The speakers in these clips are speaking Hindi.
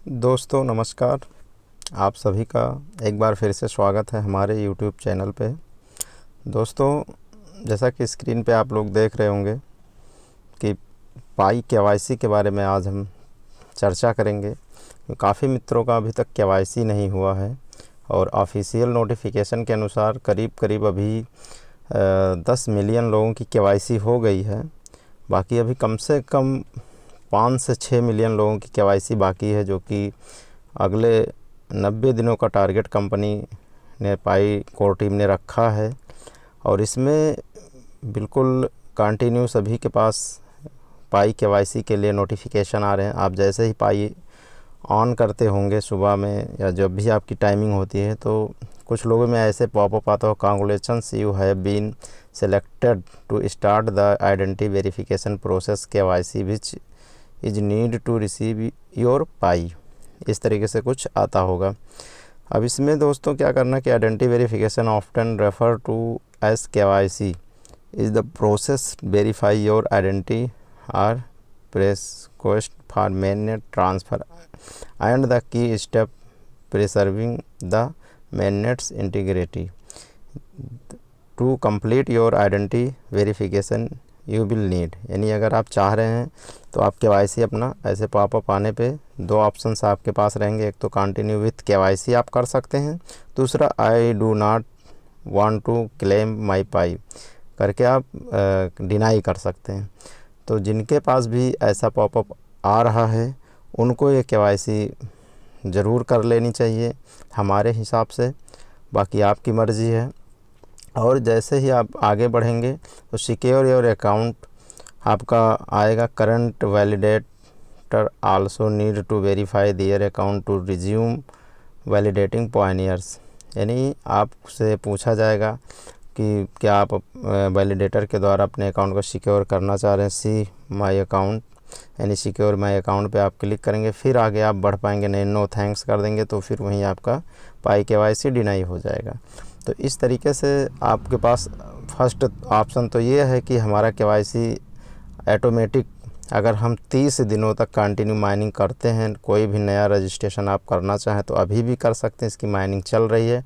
दोस्तों नमस्कार। आप सभी का एक बार फिर से स्वागत है हमारे YouTube चैनल पे। दोस्तों, जैसा कि स्क्रीन पे आप लोग देख रहे होंगे कि पाई केवाईसी के बारे में आज हम चर्चा करेंगे। काफ़ी मित्रों का अभी तक केवाईसी नहीं हुआ है और ऑफिशियल नोटिफिकेशन के अनुसार करीब अभी 10 मिलियन लोगों की केवाईसी हो गई है। बाकी अभी कम से कम 5 से 6 मिलियन लोगों की केवाईसी बाकी है, जो कि अगले 90 दिनों का टारगेट कंपनी ने पाई कोर टीम ने रखा है। और इसमें बिल्कुल कंटिन्यू सभी के पास पाई केवाईसी के लिए नोटिफिकेशन आ रहे हैं। आप जैसे ही पाई ऑन करते होंगे सुबह में या जब भी आपकी टाइमिंग होती है, तो कुछ लोगों में ऐसे पॉपअप आता हो, congratulations you have been selected to start the identity verification process KYC which is need to receive your Pi. इस तरीके से कुछ आता होगा। अब इसमें दोस्तों क्या करना कि identity verification often refer to as KYC is the process verify your identity are request for mainnet transfer and the key step preserving the mainnet's integrity to complete your identity verification you will need. यानी अगर आप चाह रहे हैं तो आप केवाईसी अपना ऐसे पॉपअप आने पे दो ऑप्शंस आपके पास रहेंगे। एक तो कंटिन्यू विथ केवाईसी आप कर सकते हैं, दूसरा I do not want to claim my Pi करके आप डिनाई कर सकते हैं। तो जिनके पास भी ऐसा पॉपअप आ रहा है उनको ये केवाईसी ज़रूर कर लेनी चाहिए हमारे हिसाब से। बाकी आपकी मर्ज़ी है। और जैसे ही आप आगे बढ़ेंगे तो सिक्योर योर अकाउंट आपका आएगा। Current validator also need to verify their account to resume validating pioneers. यानी आपसे पूछा जाएगा कि क्या आप वैलिडेटर के द्वारा अपने अकाउंट को सिक्योर करना चाह रहे हैं। सी माई अकाउंट यानी सिक्योर माई अकाउंट पे आप क्लिक करेंगे, फिर आगे आप बढ़ पाएंगे नहीं, नो थैंक्स कर देंगे तो फिर वहीं आपका पाई केवाईसी डिनाई हो जाएगा। तो इस तरीके से आपके पास फर्स्ट ऑप्शन तो ये है कि हमारा केवाईसी ऑटोमेटिक, अगर हम 30 दिनों तक कंटिन्यू माइनिंग करते हैं, कोई भी नया रजिस्ट्रेशन आप करना चाहें तो अभी भी कर सकते हैं। इसकी माइनिंग चल रही है।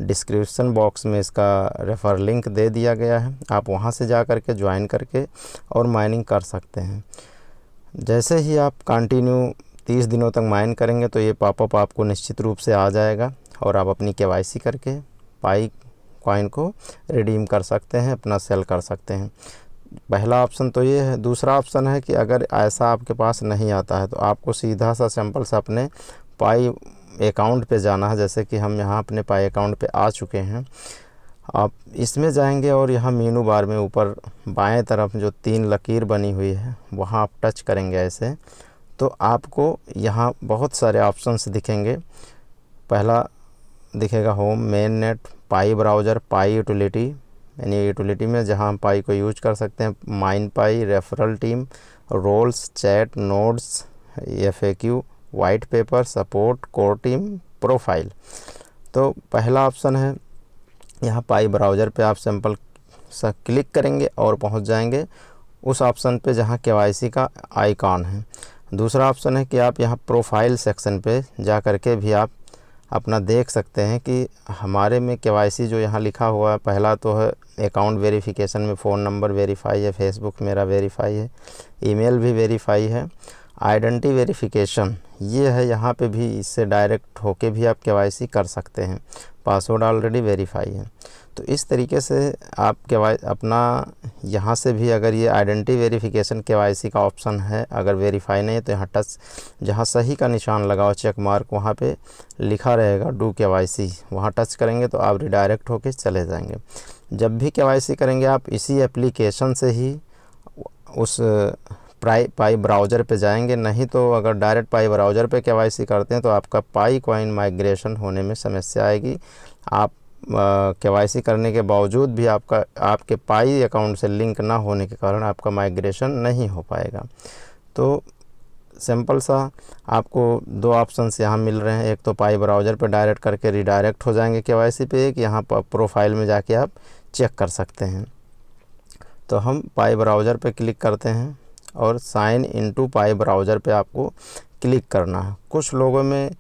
डिस्क्रिप्शन बॉक्स में इसका रेफ़र लिंक दे दिया गया है, आप वहां से जा कर के ज्वाइन करके और माइनिंग कर सकते हैं। जैसे ही आप कंटिन्यू 30 दिनों तक माइन करेंगे तो ये पॉपअप आपको निश्चित रूप से आ जाएगा और आप अपनी केवाईसी करके पाई कॉइन को रिडीम कर सकते हैं, अपना सेल कर सकते हैं। पहला ऑप्शन तो ये है। दूसरा ऑप्शन है कि अगर ऐसा आपके पास नहीं आता है तो आपको सीधा सा सिंपल सा अपने पाई अकाउंट पे जाना है। जैसे कि हम यहाँ अपने पाई अकाउंट पे आ चुके हैं। आप इसमें जाएंगे और यहाँ मेनू बार में ऊपर बाएं तरफ जो 3 लकीर बनी हुई है वहाँ आप टच करेंगे ऐसे, तो आपको यहाँ बहुत सारे ऑप्शंस दिखेंगे। पहला दिखेगा home, main net, Pi browser, Pi utility यानी यूटिलिटी में जहां हम पाई को यूज कर सकते हैं, mine Pi, referral team, roles, chat, nodes, FAQ, white paper, support, core team, profile. तो पहला ऑप्शन है यहाँ पाई ब्राउज़र पे आप सिंपल सा क्लिक करेंगे और पहुंच जाएंगे उस ऑप्शन पे जहां केवाईसी का आइकॉन है। दूसरा ऑप्शन है कि आप यहाँ प्रोफाइल सेक्शन पे जा कर के भी आप अपना देख सकते हैं कि हमारे में केवाईसी जो यहाँ लिखा हुआ है, पहला तो है अकाउंट वेरिफिकेशन में फ़ोन नंबर वेरीफाई है, फेसबुक मेरा वेरीफाई है, ईमेल भी वेरीफाई है, आइडेंटिटी वेरिफिकेशन ये है। यहाँ पे भी इससे डायरेक्ट होके भी आप केवाईसी कर सकते हैं, पासवर्ड ऑलरेडी वेरीफाई है। तो इस तरीके से आप अपना यहाँ से भी अगर ये आइडेंटिटी वेरिफिकेशन केवाईसी का ऑप्शन है, अगर वेरीफाई नहीं है तो यहाँ टच, जहाँ सही का निशान लगाओ चेक मार्क, वहाँ पे लिखा रहेगा डू केवाईसी, वहाँ टच करेंगे तो आप रिडायरेक्ट होके चले जाएंगे। जब भी केवाईसी करेंगे आप इसी एप्लीकेशन से ही उस पाई ब्राउज़र पे जाएंगे। नहीं तो अगर डायरेक्ट पाई ब्राउज़र पे केवाईसी करते हैं तो आपका पाई कॉइन माइग्रेशन होने में समस्या आएगी। आप केवाईसी करने के बावजूद भी आपके पाई अकाउंट से लिंक ना होने के कारण आपका माइग्रेशन नहीं हो पाएगा। तो सिंपल सा आपको 2 ऑप्शंस यहाँ मिल रहे हैं। एक तो पाई ब्राउज़र पे डायरेक्ट करके रिडायरेक्ट हो जाएंगे केवाईसी पे, एक यहाँ पर प्रोफाइल में जाके आप चेक कर सकते हैं। तो हम पाई ब्राउज़र पे क्लिक करते हैं और साइन इनटू पाई ब्राउज़र पे आपको क्लिक करना है। कुछ लोगों में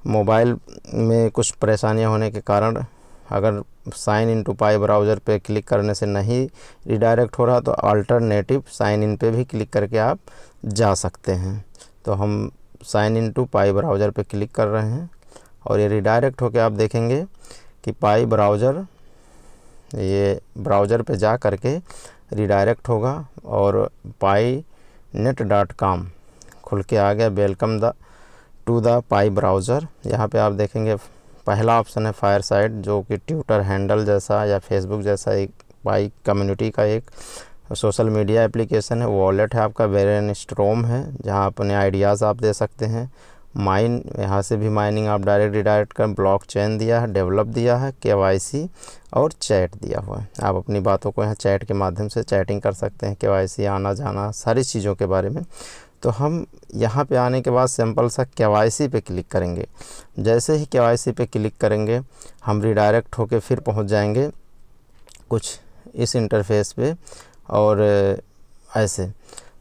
मोबाइल में कुछ परेशानियां होने के कारण अगर sign in to Pi browser पे क्लिक करने से नहीं रिडायरेक्ट हो रहा तो अल्टरनेटिव साइन इन पे भी क्लिक करके आप जा सकते हैं। तो हम sign in to Pi browser पे क्लिक कर रहे हैं और ये रिडायरेक्ट होकर आप देखेंगे कि पाई ब्राउज़र, ये ब्राउज़र पे जा करके रिडायरेक्ट होगा और painet.com खुल के आ गया। Welcome to the Pi browser. यहाँ पे आप देखेंगे पहला ऑप्शन है फायरसाइट, जो कि ट्विटर हैंडल जैसा या फेसबुक जैसा एक पाई कम्युनिटी का एक सोशल मीडिया एप्लीकेशन है। वॉलेट है आपका, ब्रेनस्टॉर्म है जहाँ अपने आइडियाज़ आप दे सकते हैं। माइन, यहाँ से भी माइनिंग आप डायरेक्ट रिडायरेक्ट कर। ब्लॉकचेन दिया है, डेवलप दिया है, KYC और चैट दिया हुआ है। आप अपनी बातों को यहाँ चैट के माध्यम से चैटिंग कर सकते हैं, KYC आना जाना सारी चीज़ों के बारे में। तो हम यहाँ पे आने के बाद सिंपल सा KYC पे क्लिक करेंगे। जैसे ही KYC पे क्लिक करेंगे हम रिडायरेक्ट होके फिर पहुँच जाएंगे कुछ इस इंटरफेस पे और ऐसे।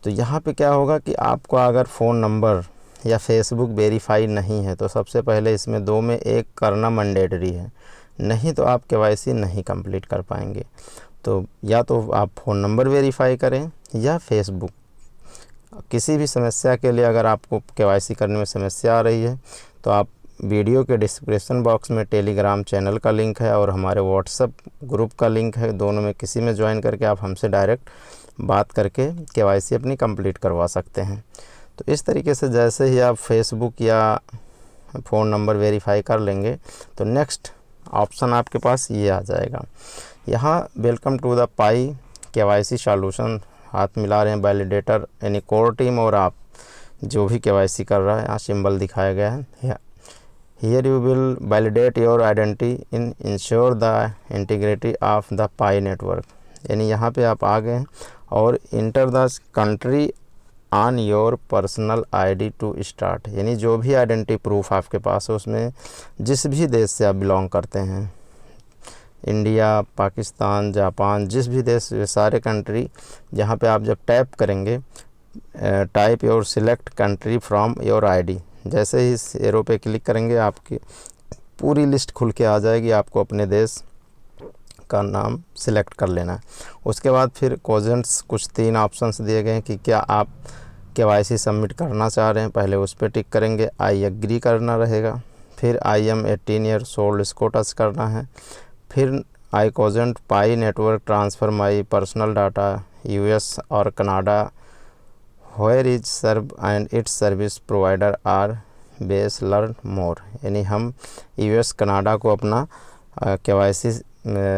तो यहाँ पे क्या होगा कि आपको अगर फ़ोन नंबर या फेसबुक वेरीफाई नहीं है तो सबसे पहले इसमें दो में एक करना मैंडेटरी है, नहीं तो आप KYC नहीं कंप्लीट कर पाएंगे। तो या तो आप फ़ोन नंबर वेरीफाई करें या फेसबुक। किसी भी समस्या के लिए अगर आपको KYC करने में समस्या आ रही है तो आप वीडियो के डिस्क्रिप्शन बॉक्स में टेलीग्राम चैनल का लिंक है और हमारे व्हाट्सएप ग्रुप का लिंक है। दोनों में किसी में ज्वाइन करके आप हमसे डायरेक्ट बात करके KYC अपनी कंप्लीट करवा सकते हैं। तो इस तरीके से जैसे ही आप फेसबुक या फ़ोन नंबर वेरीफाई कर लेंगे तो नेक्स्ट ऑप्शन आपके पास ये आ जाएगा। यहाँ welcome to the Pi KYC solution हाथ मिला रहे हैं वैलिडेटर यानी कोर टीम और आप जो भी KYC कर रहा है। यहाँ सिंबल दिखाया गया है। Here you will validate your identity in ensure the integrity of the Pi network. यानी यहाँ पे आप आ गए हैं और enter the country on your personal ID to start. यानी जो भी आइडेंटिटी प्रूफ आपके पास है उसमें जिस भी देश से आप बिलोंग करते हैं, इंडिया, पाकिस्तान, जापान, जिस भी देश, सारे कंट्री जहाँ पे आप जब टैप करेंगे type your select country from your ID। जैसे ही इस एरो पे क्लिक करेंगे आपकी पूरी लिस्ट खुल के आ जाएगी। आपको अपने देश का नाम सिलेक्ट कर लेना है। उसके बाद फिर क्वेश्चंस कुछ 3 ऑप्शंस दिए गए हैं कि क्या आप KYC सबमिट करना चाह रहे हैं। पहले उस पर टिक करेंगे, आई एग्री करना रहेगा। फिर आई एम 18 ईयर्स ओल्ड इसको टच करना है। फिर I consent Pi network transfer my personal data US और Canada where is serve and its service provider are base learn more. यानी हम US कनाडा को अपना KYC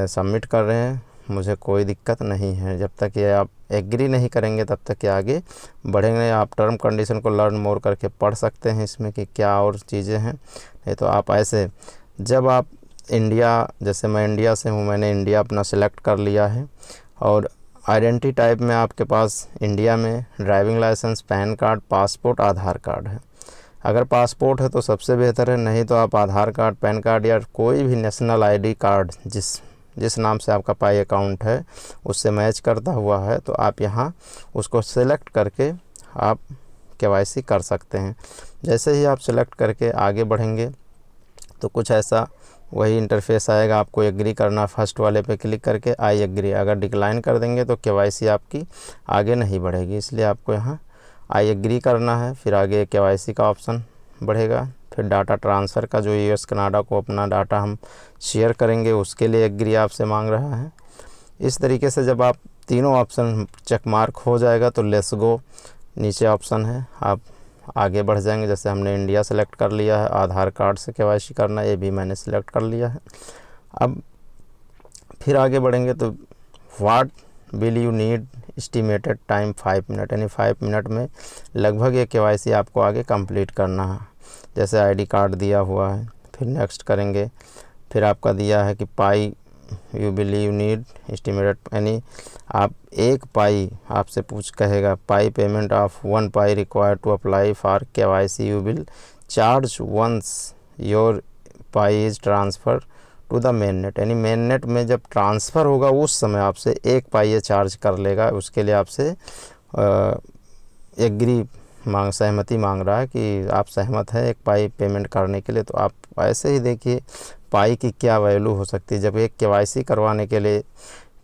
सबमिट कर रहे हैं, मुझे कोई दिक्कत नहीं है। जब तक ये आप एग्री नहीं करेंगे तब तक ये आगे बढ़ेंगे। आप टर्म कंडीशन को लर्न मोर करके पढ़ सकते हैं इसमें कि क्या और चीज़ें हैं। नहीं तो आप ऐसे, जब आप इंडिया, जैसे मैं इंडिया से हूँ, मैंने इंडिया अपना सिलेक्ट कर लिया है और आइडेंटिटी टाइप में आपके पास इंडिया में driving licence, PAN card, passport, Aadhaar card है। अगर पासपोर्ट है तो सबसे बेहतर है, नहीं तो आप आधार कार्ड, पैन कार्ड या कोई भी नेशनल ID कार्ड जिस नाम से आपका पाई अकाउंट है उससे मैच करता हुआ है तो आप यहाँ उसको सेलेक्ट करके आप KYC कर सकते हैं। जैसे ही आप सेलेक्ट करके आगे बढ़ेंगे तो कुछ ऐसा वही इंटरफेस आएगा। आपको एग्री करना, फर्स्ट वाले पे क्लिक करके आई एग्री। अगर डिक्लाइन कर देंगे तो KYC आपकी आगे नहीं बढ़ेगी, इसलिए आपको यहाँ आई एग्री करना है। फिर आगे KYC का ऑप्शन बढ़ेगा। फिर डाटा ट्रांसफ़र का, जो US कनाडा को अपना डाटा हम शेयर करेंगे उसके लिए एग्री आपसे मांग रहा है। इस तरीके से जब आप तीनों ऑप्शन चेक मार्क हो जाएगा तो लेट्स गो नीचे ऑप्शन है, आप आगे बढ़ जाएंगे। जैसे हमने इंडिया सेलेक्ट कर लिया है, आधार कार्ड से KYC करना, ये भी मैंने सेलेक्ट कर लिया है। अब फिर आगे बढ़ेंगे तो what will you need estimated time 5 minute. यानी 5 मिनट में लगभग ये KYC आपको आगे कंप्लीट करना है। जैसे ID कार्ड दिया हुआ है, फिर नेक्स्ट करेंगे। फिर आपका दिया है कि Pi you believe need estimated, यानी आप 1 पाई आपसे कहेगा Pi payment of 1 Pi required to apply for KYC you will charge once your Pi is transfer to the main net. यानी मेन नेट में जब ट्रांसफ़र होगा उस समय आपसे 1 पाई ये चार्ज कर लेगा। उसके लिए आपसे एग्री सहमति मांग रहा है कि आप सहमत हैं 1 पाई पेमेंट करने के लिए। तो आप ऐसे ही देखिए पाई की क्या वैल्यू हो सकती है। जब एक KYC करवाने के लिए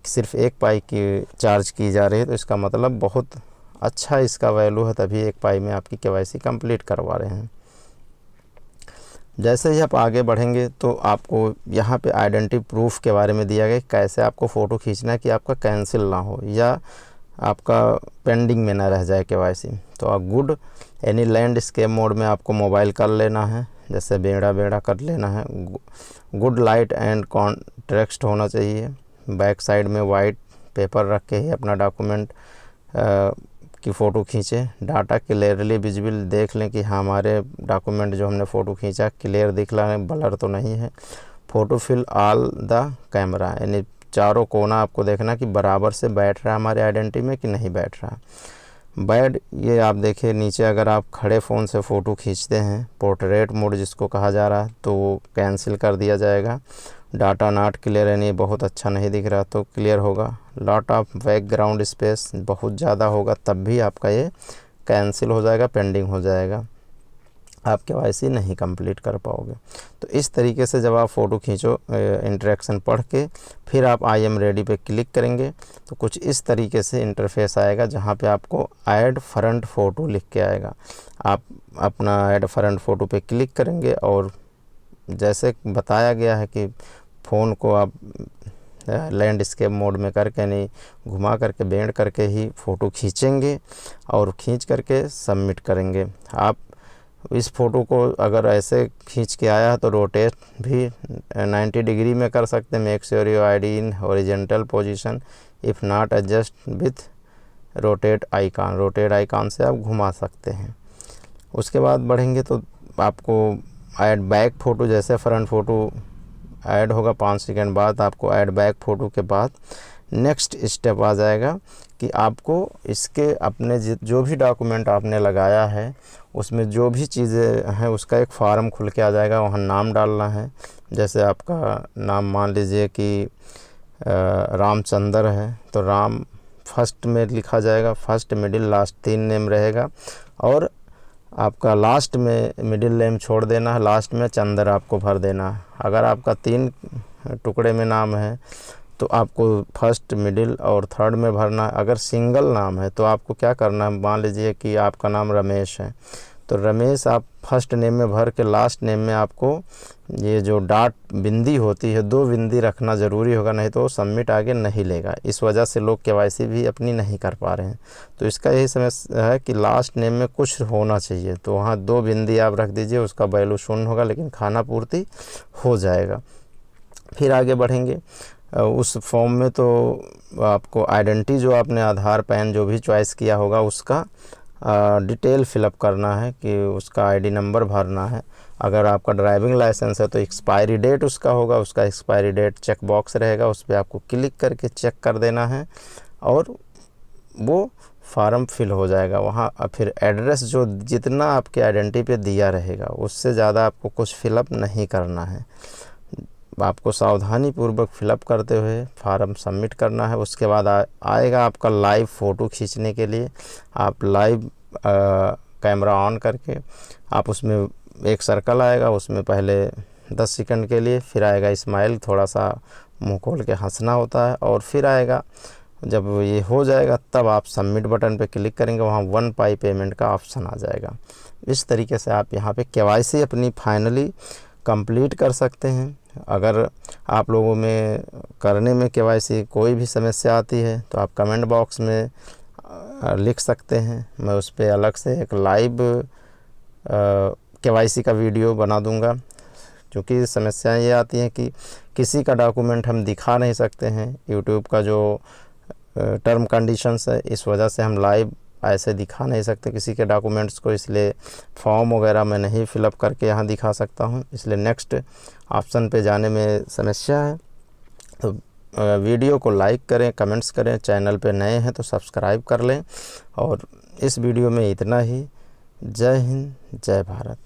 सिर्फ 1 पाई की चार्ज की जा रही है, तो इसका मतलब बहुत अच्छा इसका वैल्यू है, तभी 1 पाई में आपकी KYC कंप्लीट करवा रहे हैं। जैसे ही आप आगे बढ़ेंगे तो आपको यहाँ पे आइडेंटिटी प्रूफ के बारे में दिया गया कि कैसे आपको फ़ोटो खींचना है कि आपका कैंसिल ना हो या आपका पेंडिंग में ना रह जाए KYC। तो आप गुड एनी लैंडस्केप मोड में आपको मोबाइल कर लेना है, जैसे बेड़ा कर लेना है। गुड लाइट एंड कॉन्ट्रेक्स्ट होना चाहिए। बैक साइड में वाइट पेपर रख के ही अपना डॉक्यूमेंट की फ़ोटो खींचें। डाटा क्लियरली विजिबल, देख लें कि हमारे डॉक्यूमेंट जो हमने फ़ोटो खींचा क्लियर दिख रहा है, ब्लर तो नहीं है। Photo fill all the camera, यानी चारों कोना आपको देखना कि बराबर से बैठ रहा है हमारे आइडेंटिटी में कि नहीं बैठ रहा। बैड, ये आप देखिए नीचे, अगर आप खड़े फ़ोन से फ़ोटो खींचते हैं, पोर्ट्रेट मोड जिसको कहा जा रहा है, तो वो कैंसिल कर दिया जाएगा। डाटा नॉट क्लियर, यानी बहुत अच्छा नहीं दिख रहा तो क्लियर होगा। लॉट ऑफ बैकग्राउंड स्पेस, बहुत ज़्यादा होगा तब भी आपका ये कैंसिल हो जाएगा, पेंडिंग हो जाएगा, आप KYC नहीं कंप्लीट कर पाओगे। तो इस तरीके से जब आप फ़ोटो खींचो, इंटरेक्शन पढ़ के फिर आप आई एम रेडी पे क्लिक करेंगे तो कुछ इस तरीके से इंटरफेस आएगा, जहाँ पे आपको ऐड फ्रंट फ़ोटो लिख के आएगा। आप अपना ऐड फ्रंट फ़ोटो पे क्लिक करेंगे और जैसे बताया गया है कि फ़ोन को आप लैंडस्केप मोड में करके, यानी घुमा करके बेंड करके ही फ़ोटो खींचेंगे और खींच करके सबमिट करेंगे। आप इस फ़ोटो को अगर ऐसे खींच के आया है तो रोटेट भी 90 डिग्री में कर सकते हैं। Make sure your ID in horizontal position, if not adjust with rotate icon, rotate icon से आप घुमा सकते हैं। उसके बाद बढ़ेंगे तो आपको ऐड बैक फ़ोटो, जैसे फ्रंट फ़ोटो ऐड होगा 5 सेकंड बाद, आपको ऐड बैक फ़ोटो के बाद नेक्स्ट स्टेप आ जाएगा कि आपको इसके अपने जो भी डॉक्यूमेंट आपने लगाया है उसमें जो भी चीज़ें हैं उसका एक फॉर्म खुल के आ जाएगा। वहाँ नाम डालना है, जैसे आपका नाम मान लीजिए कि रामचंद्र है तो राम फर्स्ट में लिखा जाएगा, फर्स्ट मिडिल लास्ट 3 नेम रहेगा, और आपका लास्ट में मिडिल नेम छोड़ देना है, लास्ट में चंद्र आपको भर देना है। अगर आपका 3 टुकड़े में नाम है तो आपको फर्स्ट मिडिल और थर्ड में भरना है। अगर सिंगल नाम है तो आपको क्या करना है, मान लीजिए कि आपका नाम रमेश है तो रमेश आप फर्स्ट नेम में भर के लास्ट नेम में आपको ये जो डॉट बिंदी होती है 2 बिंदी रखना ज़रूरी होगा, नहीं तो सबमिट आगे नहीं लेगा। इस वजह से लोग KYC भी अपनी नहीं कर पा रहे हैं। तो इसका यही समस्या है कि लास्ट नेम में कुछ होना चाहिए, तो वहाँ 2 बिंदी आप रख दीजिए, उसका वैल्यू 0 होगा लेकिन खाना पूर्ति हो जाएगा। फिर आगे बढ़ेंगे उस फॉर्म में तो आपको आइडेंटिटी जो आपने आधार पैन जो भी चॉइस किया होगा उसका डिटेल फिलअप करना है कि उसका ID नंबर भरना है। अगर आपका ड्राइविंग लाइसेंस है तो एक्सपायरी डेट उसका होगा, उसका एक्सपायरी डेट चेक बॉक्स रहेगा, उस पर आपको क्लिक करके चेक कर देना है और वो फार्म फिल हो जाएगा। वहाँ फिर एड्रेस जो जितना आपके आइडेंटिटी पे दिया रहेगा उससे ज़्यादा आपको कुछ फिलअप नहीं करना है, आपको सावधानी पूर्वक फिलअप करते हुए फार्म सबमिट करना है। उसके बाद आएगा आपका लाइव फ़ोटो खींचने के लिए। आप लाइव कैमरा ऑन करके आप उसमें एक सर्कल आएगा, उसमें पहले 10 सेकंड के लिए, फिर आएगा स्माइल, थोड़ा सा मुंह खोल के हंसना होता है, और फिर आएगा जब ये हो जाएगा तब आप सबमिट बटन पे क्लिक करेंगे, वहाँ 1 पाई पेमेंट का ऑप्शन आ जाएगा। इस तरीके से आप यहाँ पे KYC अपनी फाइनली कंप्लीट कर सकते हैं। अगर आप लोगों में करने में KYC कोई भी समस्या आती है तो आप कमेंट बॉक्स में लिख सकते हैं, मैं उस पर अलग से एक लाइव KYC का वीडियो बना दूंगा। क्योंकि समस्याएं ये आती हैं कि किसी का डॉक्यूमेंट हम दिखा नहीं सकते हैं, यूट्यूब का जो टर्म कंडीशंस है, इस वजह से हम लाइव ऐसे दिखा नहीं सकते किसी के डॉक्यूमेंट्स को, इसलिए फॉर्म वगैरह मैं नहीं फिलअप करके यहाँ दिखा सकता हूँ, इसलिए नेक्स्ट ऑप्शन पे जाने में समस्या है। तो वीडियो को लाइक करें, कमेंट्स करें, चैनल पे नए हैं तो सब्सक्राइब कर लें, और इस वीडियो में इतना ही। जय हिंद, जय भारत।